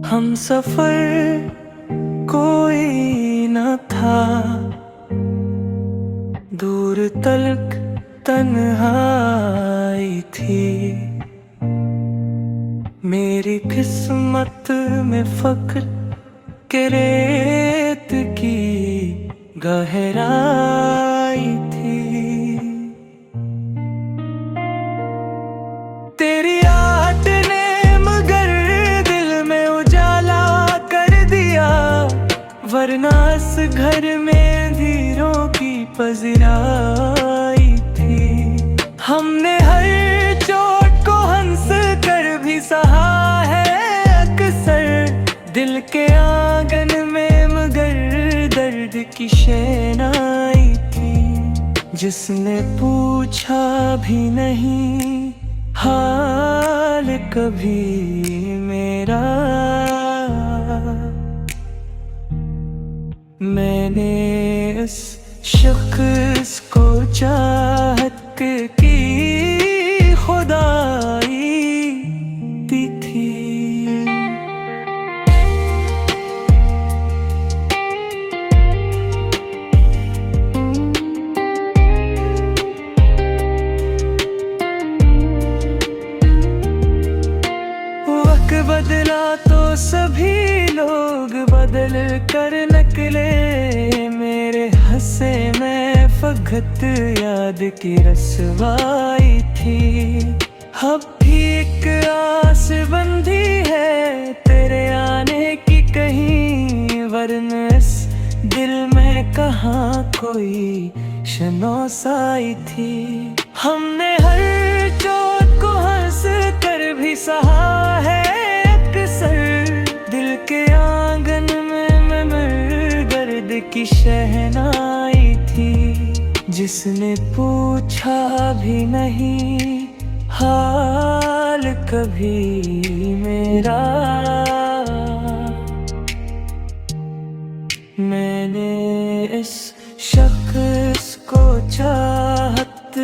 हम सफर कोई न था, दूर तलक तन्हाई थी। मेरी किस्मत में फक्र के रेत की गहराई थी। तेरी आहट ने मगर दिल में उजाला कर दिया, वरना इस घर में अंधेरों की पजराई थी। हमने हर चोट को हंस कर भी सहा है अक्सर, दिल के आंगन में मगर दर्द की शहनाई थी। जिसने पूछा भी नहीं हाल कभी मेरा, मैंने इस शख्स को चाहत की खुदाई दी थी। वक्त बदला तो सभी लोग बदल कर निकले, मेरे हंसे में फगत याद की रसवाई थी। अब भी एक आस बंधी है तेरे आने की कहीं, वरना इस दिल में कहाँ कोई शनौसाई थी। हमने हर चोट को हंस कर भी सहा है अक्सर, दिल के आंगन में दर्द की शहनाई थी। जिसने पूछा भी नहीं हाल कभी मेरा, मैंने इस शख्स को चाहत